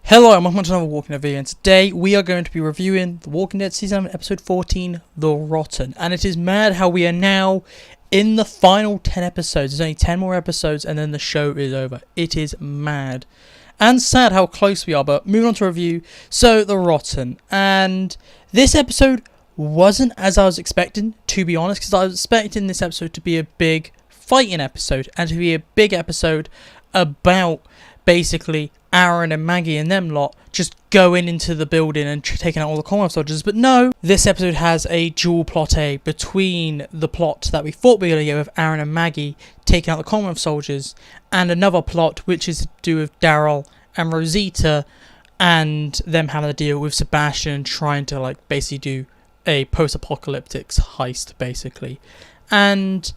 Hello, and welcome to another Walking Dead video, and today we are going to be reviewing The Walking Dead Season 7, Episode 14, The Rotten. And it is mad how we are now in the final 10 episodes. There's only 10 more episodes and then the show is over. It is mad. And sad how close we are, but moving on to review. So, The Rotten. And this episode wasn't as I was expecting, to be honest, because I was expecting this episode to be a big fighting episode, and to be a big episode about basically Aaron and Maggie and them lot just going into the building and taking out all the Commonwealth soldiers. But no, this episode has a dual plot between the plot that we thought we were going to get with Aaron and Maggie taking out the Commonwealth soldiers, and another plot which is to do with Daryl and Rosita and them having to deal with Sebastian and trying to like basically do a post-apocalyptic heist basically. And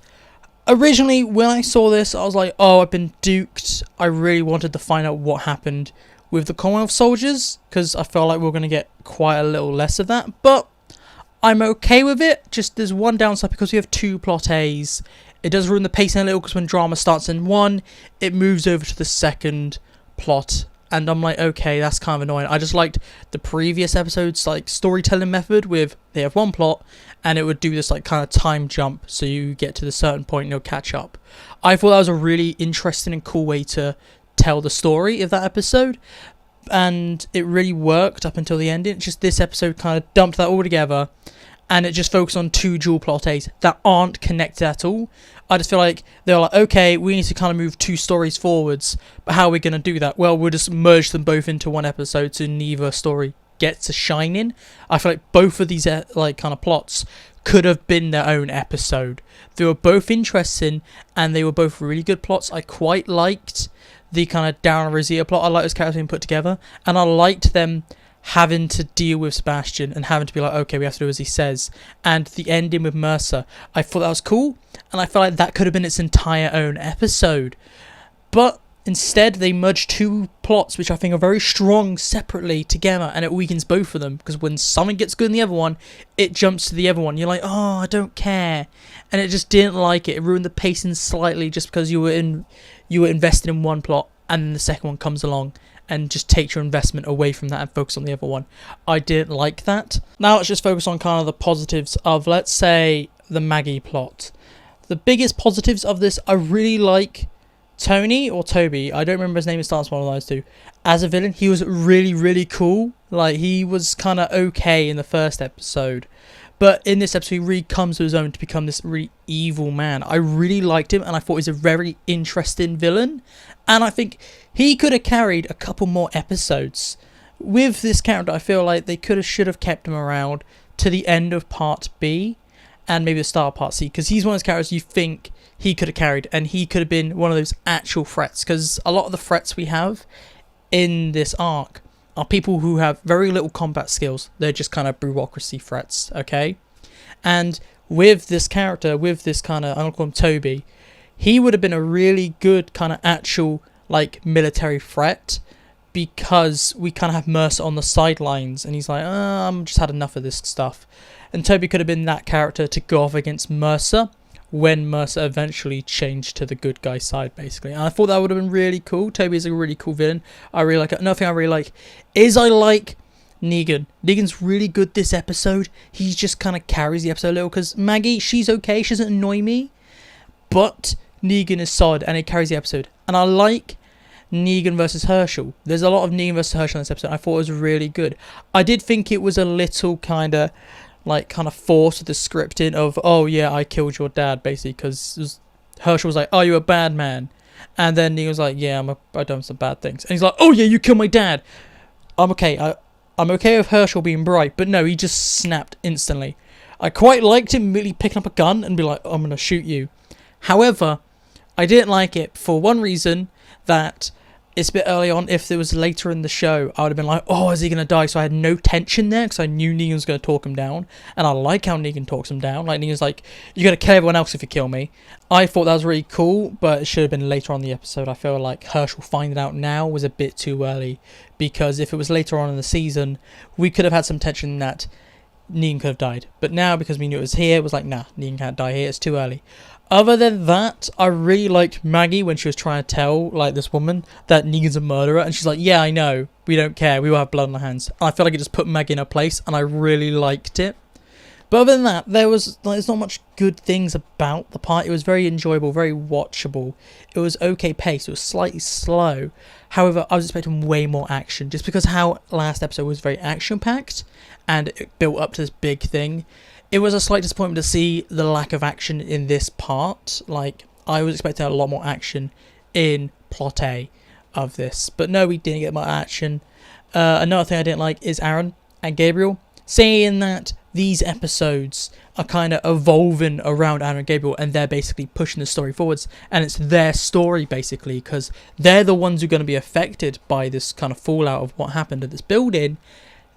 originally, when I saw this, I was like, oh, I've been duped. I really wanted to find out what happened with the Commonwealth soldiers, because I felt like we were going to get quite a little less of that. But I'm okay with it. Just there's one downside, because we have two plot A's. It does ruin the pacing a little, because when drama starts in one, it moves over to the second plot. And I'm like, okay, that's kind of annoying. I just liked the previous episode's like storytelling method with they have one plot and it would do this like kind of time jump, so you get to the certain point and you'll catch up. I thought that was a really interesting and cool way to tell the story of that episode, and it really worked up until the ending. Just this episode kind of dumped that all together, and it just focused on two dual plot A's that aren't connected at all. I just feel like they're like, okay, we need to kind of move two stories forwards, but how are we going to do that? Well, we'll just merge them both into one episode so neither story gets to shine in. I feel like both of these like kind of plots could have been their own episode. They were both interesting and they were both really good plots. I quite liked the kind of Daryl and Rosita plot. I liked those characters being put together, and I liked them having to deal with Sebastian and having to be like, okay, we have to do as he says. And the ending with Mercer, I thought that was cool, and I felt like that could have been its entire own episode. But instead, they merged two plots which I think are very strong separately together, and it weakens both of them, because when something gets good in the other one, it jumps to the other one. You're like, oh, I don't care. And it just didn't like it. It ruined the pacing slightly just because you were invested in one plot and then the second one comes along and just takes your investment away from that and focus on the other one. I didn't like that. Now let's just focus on kind of the positives of, let's say, the Maggie plot. The biggest positives of this, I really like Tony or Toby, I don't remember his name, it starts with one of those two, as a villain. He was really, really cool. Like, he was kind of okay in the first episode, but in this episode he really comes to his own to become this really evil man. I really liked him, and I thought he was a very interesting villain, and I think he could have carried a couple more episodes. With this character, I feel like they should have kept him around to the end of part B and maybe the start of part C, because he's one of those characters you think he could have carried, and he could have been one of those actual threats, because a lot of the threats we have in this arc are people who have very little combat skills. They're just kind of bureaucracy threats, okay? And with this character, with this kind of, I'm going to call him Toby, he would have been a really good kind of actual like military threat, because we kind of have Mercer on the sidelines and he's like, I'm just had enough of this stuff. And Toby could have been that character to go off against Mercer when Mercer eventually changed to the good guy side, basically. And I thought that would have been really cool. Toby is a really cool villain. I really like it. Another thing I really like is I like Negan. Negan's really good this episode. He just kind of carries the episode a little, because Maggie, she's okay. She doesn't annoy me. But Negan is solid and it carries the episode. And I like Negan versus Herschel. There's a lot of Negan versus Herschel in this episode. I thought it was really good. I did think it was a little kind of forced with the scripting of, oh yeah, I killed your dad, basically, because Herschel was like, oh, you're a bad man, and then he was like, yeah, I've done some bad things, and he's like, oh yeah, you killed my dad. I'm okay with Herschel being bright, but no, he just snapped instantly. I quite liked him immediately picking up a gun and be like, I'm gonna shoot you. However, I didn't like it for one reason, that it's a bit early on. If it was later in the show, I would have been like, oh, is he going to die? So I had no tension there, because I knew Negan was going to talk him down. And I like how Negan talks him down. Like, Negan's like, you're going to kill everyone else if you kill me. I thought that was really cool, but it should have been later on in the episode. I feel like Herschel finding out now was a bit too early, because if it was later on in the season, we could have had some tension that Negan could have died. But now, because we knew it was here, it was like, nah, Negan can't die here. It's too early. Other than that, I really liked Maggie when she was trying to tell, like, this woman that Negan's a murderer, and she's like, yeah, I know, We don't care. We will have blood on our hands. And I feel like it just put Maggie in her place, and I really liked it. But other than that, there's not much good things about the part. It was very enjoyable, very watchable. It was okay paced. It was slightly slow. However, I was expecting way more action, just because how last episode was very action-packed, and it built up to this big thing. It was a slight disappointment to see the lack of action in this part. Like, I was expecting a lot more action in plot A of this. But no, we didn't get much action. Another thing I didn't like is Aaron and Gabriel, saying that these episodes are kind of evolving around Aaron and Gabriel, and they're basically pushing the story forwards, and it's their story basically, because they're the ones who are going to be affected by this kind of fallout of what happened at this building.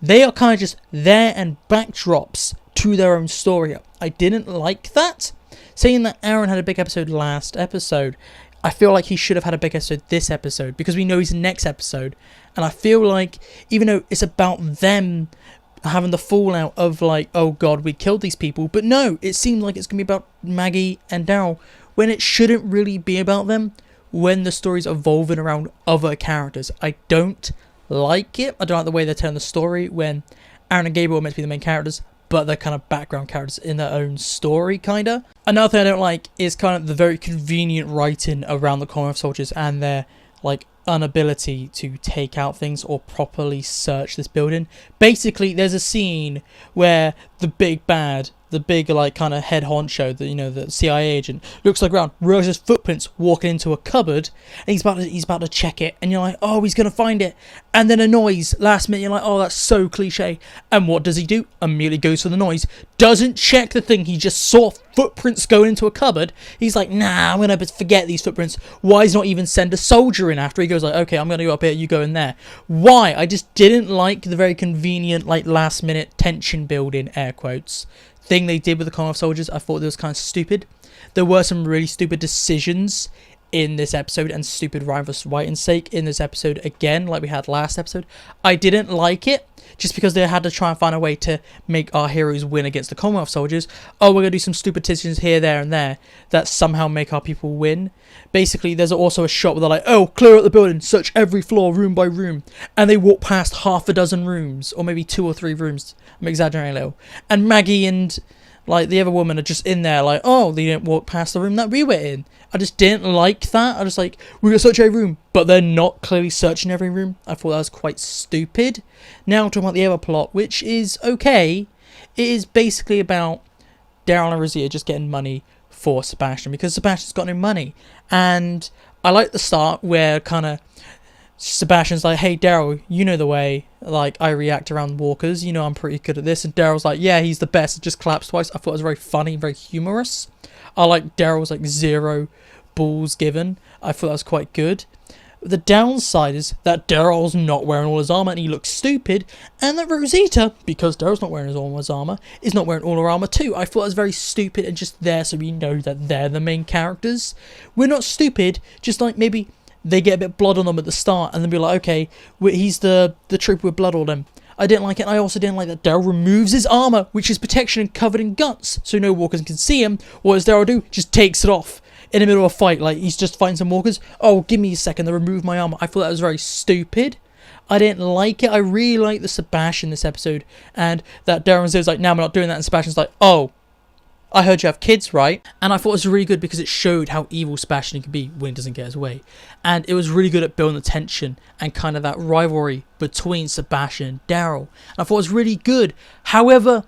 They are kind of just there and backdrops to their own story. I didn't like that. Saying that Aaron had a big episode last episode, I feel like he should have had a big episode this episode, because we know he's in the next episode, and I feel like even though it's about them having the fallout of like, oh god, we killed these people, but no, it seems like it's going to be about Maggie and Daryl, when it shouldn't really be about them, when the story's evolving around other characters. I don't like it. I don't like the way they're telling the story when Aaron and Gabriel are meant to be the main characters, but they're kind of background characters in their own story, kind of. Another thing I don't like is kind of the very convenient writing around the Commonwealth soldiers and their like inability to take out things or properly search this building. Basically, there's a scene where the big bad, the big like kind of head honcho, the CIA agent, looks like around, realizes footprints walking into a cupboard, and he's about to check it, and you're like, oh, he's gonna find it, and then a noise last minute. You're like, oh, that's so cliche. And what does he do? Immediately goes for the noise, doesn't check the thing. He just saw footprints go into a cupboard. He's like, nah, I'm gonna forget these footprints. Why does not even send a soldier in after? He goes like, okay, I'm gonna go up here, you go in there. Why? I just didn't like the very convenient like last minute tension building, air quotes, thing they did with the Commonwealth soldiers. I thought it was kind of stupid. There were some really stupid decisions in this episode, and stupid writing's sake in this episode again, like we had last episode. I didn't like it, just because they had to try and find a way to make our heroes win against the Commonwealth soldiers. Oh, we're going to do some stupid decisions here, there, and there that somehow make our people win. Basically, there's also a shot where they're like, oh, clear out the building, search every floor, room by room. And they walk past half a dozen rooms, or maybe 2 or 3 rooms. I'm exaggerating a little. And Maggie and like the other woman are just in there like, oh, they didn't walk past the room that we were in. I just didn't like that. I just like, we're going to search every room, but they're not clearly searching every room. I thought that was quite stupid. Now I'm talking about the other plot, which is okay. It is basically about Daryl and Rosita just getting money for Sebastian, because Sebastian's got no money. And I like the start where kind of Sebastian's like, hey Daryl, you know the way like I react around walkers, you know I'm pretty good at this. And Daryl's like, yeah, he's the best. It just claps twice. I thought it was very funny, very humorous. I like Daryl's like 0 balls given. I thought that was quite good. The downside is that Daryl's not wearing all his armor and he looks stupid, and that Rosita, because Daryl's not wearing all his armor, is not wearing all her armor too. I thought it was very stupid and just there so we know that they're the main characters. We're not stupid, just like maybe they get a bit of blood on them at the start and then be like, okay, he's the trooper with blood on him. I didn't like it. And I also didn't like that Daryl removes his armor, which is protection and covered in guts, so no walkers can see him. What does Daryl do? Just takes it off in the middle of a fight. Like, he's just fighting some walkers. Oh, give me a second to remove my armor. I thought that was very stupid. I didn't like it. I really liked the Sebastian this episode, and that Daryl says like, no, I'm not doing that. And Sebastian's like, oh, I heard you have kids, right? And I thought it was really good because it showed how evil Sebastian can be when he doesn't get his way. And it was really good at building the tension and kind of that rivalry between Sebastian and Daryl. And I thought it was really good. However,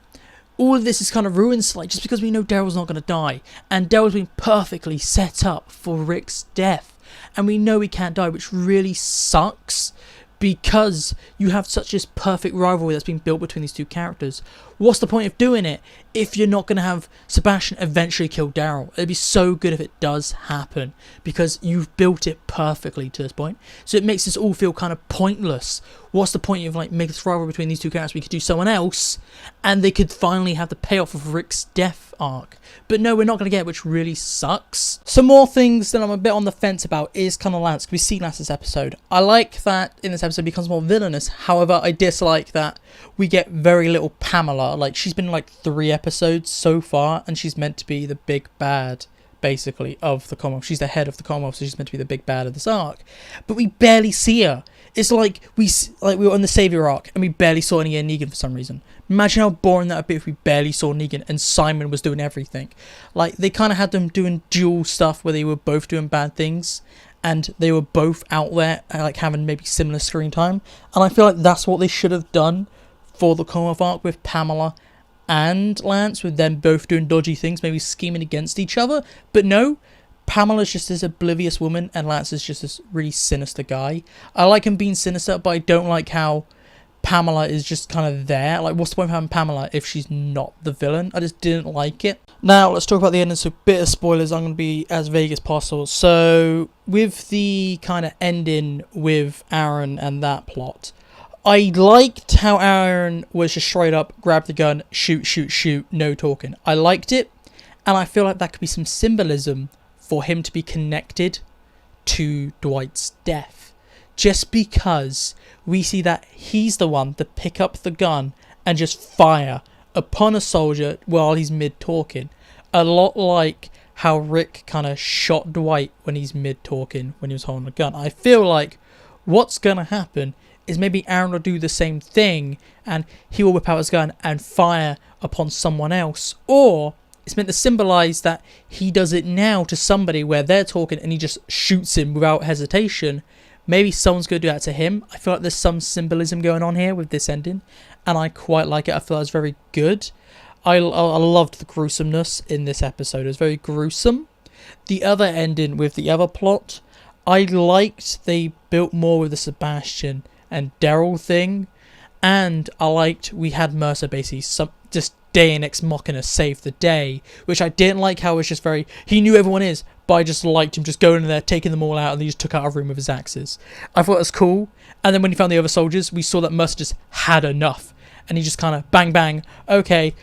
all of this is kind of ruined slightly just because we know Daryl's not going to die. And Daryl's been perfectly set up for Rick's death. And we know he can't die, which really sucks, because you have such this perfect rivalry that's been built between these two characters. What's the point of doing it if you're not going to have Sebastian eventually kill Daryl? It'd be so good if it does happen, because you've built it perfectly to this point. So it makes this all feel kind of pointless. What's the point of like making this rivalry between these two characters? We could do someone else and they could finally have the payoff of Rick's death arc. But no, we're not going to get it, which really sucks. Some more things that I'm a bit on the fence about is kind of Lance. We see Lance's episode. I like that in this episode he becomes more villainous. However, I dislike that we get very little Pamela. Like, she's been in like 3 episodes so far, and she's meant to be the big bad, basically, of the Commonwealth. She's the head of the Commonwealth, so she's meant to be the big bad of this arc. But we barely see her It's like we were on the Saviour arc and we barely saw any Negan for some reason. Imagine how boring that would be if we barely saw Negan and Simon was doing everything. Like, they kind of had them doing dual stuff where they were both doing bad things and they were both out there, like, having maybe similar screen time. And I feel like that's what they should have done for the Commonwealth arc with Pamela and Lance, with them both doing dodgy things, maybe scheming against each other. But no, Pamela's just this oblivious woman and Lance is just this really sinister guy. I like him being sinister, but I don't like how Pamela is just kind of there. Like, what's the point of having Pamela if she's not the villain? I just didn't like it. Now, let's talk about the ending. So, bit of spoilers. I'm going to be as vague as possible. So, with the kind of ending with Aaron and that plot, I liked how Aaron was just straight up, grab the gun, shoot, shoot, shoot, no talking. I liked it, and I feel like that could be some symbolism for him to be connected to Dwight's death. Just because we see that he's the one to pick up the gun and just fire upon a soldier while he's mid-talking. A lot like how Rick kind of shot Dwight when he's mid-talking, when he was holding a gun. I feel like what's going to happen is maybe Aaron will do the same thing and he will whip out his gun and fire upon someone else. Or it's meant to symbolise that he does it now to somebody where they're talking and he just shoots him without hesitation. Maybe someone's going to do that to him. I feel like there's some symbolism going on here with this ending, and I quite like it. I feel like it's very good. I loved the gruesomeness in this episode. It was very gruesome. The other ending with the other plot, I liked they built more with the Sebastian and Daryl thing, and I liked we had Mercer basically just Deus Ex Machina save the day, which I didn't like how it was just very, he knew everyone is, but I just liked him just going in there, taking them all out, and he just took out a room with his axes. I thought it was cool, and then when he found the other soldiers, we saw that Mercer just had enough, and he just kind of bang bang, okay,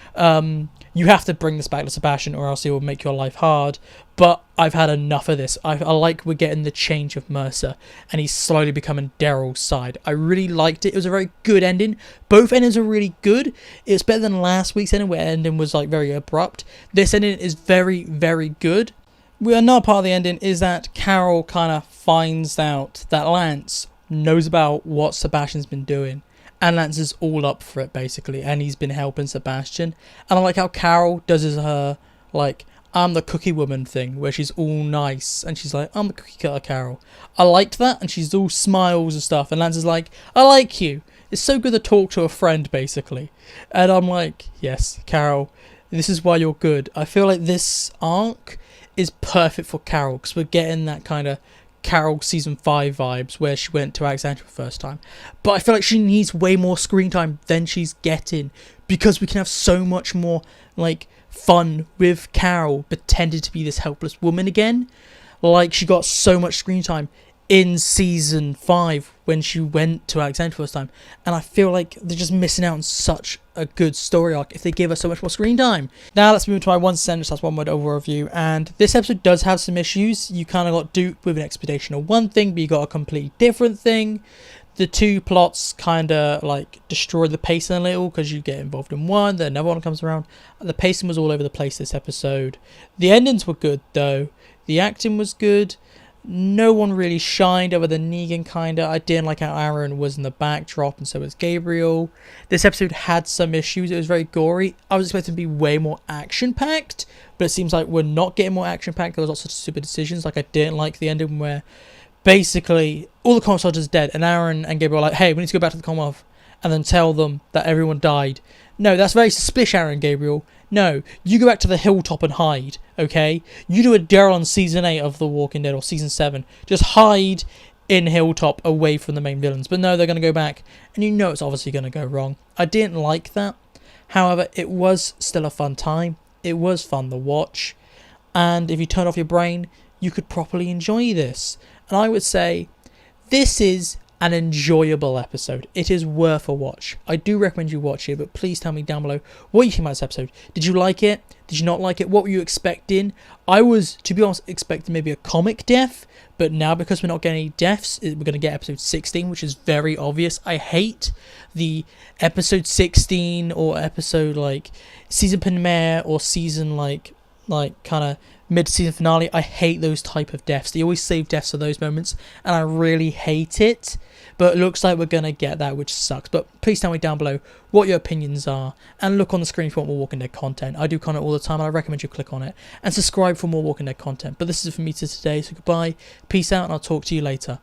you have to bring this back to Sebastian or else it will make your life hard, but I've had enough of this. I like we're getting the change of Mercer and he's slowly becoming Daryl's side. I really liked it. It was a very good ending. Both endings are really good. It's better than last week's ending where ending was like very abrupt. This ending is very, very good. Another part of the ending is that Carol kind of finds out that Lance knows about what Sebastian's been doing. And Lance is all up for it, basically. And he's been helping Sebastian. And I like how Carol does her, like, I'm the cookie woman thing. Where she's all nice. And she's like, I'm the cookie cutter, Carol. I liked that. And she's all smiles and stuff. And Lance is like, I like you. It's so good to talk to a friend, basically. And I'm like, yes, Carol, this is why you're good. I feel like this arc is perfect for Carol. Because we're getting that kind of Carol season 5 vibes where she went to Alexandria for the first time, but I feel like she needs way more screen time than she's getting, because we can have so much more like fun with Carol pretending to be this helpless woman again. Like, she got so much screen time in season 5 when she went to Alexandria for the first time, and I feel like they're just missing out on such a good story arc if they give her so much more screen time. Now let's move to my one sentence, that's one word over review. And this episode does have some issues. You kind of got duped with an expectation of one thing, but you got a completely different thing. The two plots kind of like destroy the pacing a little because you get involved in one, then another one comes around. The pacing was all over the place this episode. The endings were good though. The acting was good. No one really shined other than Negan, kinda. I didn't like how Aaron was in the backdrop and so was Gabriel. This episode had some issues. It was very gory. I was expecting to be way more action-packed, but it seems like we're not getting more action-packed. There was lots of stupid decisions. Like, I didn't like the ending where basically all the Commonwealth soldiers are dead and Aaron and Gabriel are like, hey, we need to go back to the Commonwealth and then tell them that everyone died. No, that's very suspicious, Aaron and Gabriel. No, you go back to the hilltop and hide, okay? You do a Daryl on season 8 of The Walking Dead, or season 7. Just hide in hilltop away from the main villains. But no, they're going to go back, and you know it's obviously going to go wrong. I didn't like that. However, it was still a fun time. It was fun to watch. And if you turn off your brain, you could properly enjoy this. And I would say this is an enjoyable episode. It is worth a watch. I do recommend you watch it, but please tell me down below what you think about this episode. Did you like it? Did you not like it? What were you expecting? I was, to be honest, expecting maybe a comic death, but now because we're not getting any deaths, we're going to get episode 16, which is very obvious. I hate the episode 16 or episode like season premiere or season like like kind of mid-season finale. I hate those type of deaths. They always save deaths for those moments, and I really hate it. But it looks like we're gonna get that, which sucks. But please tell me down below what your opinions are, and look on the screen if you want more Walking Dead content. I do content all the time, and I recommend you click on it and subscribe for more Walking Dead content. But this is it for me today, so goodbye, peace out, and I'll talk to you later.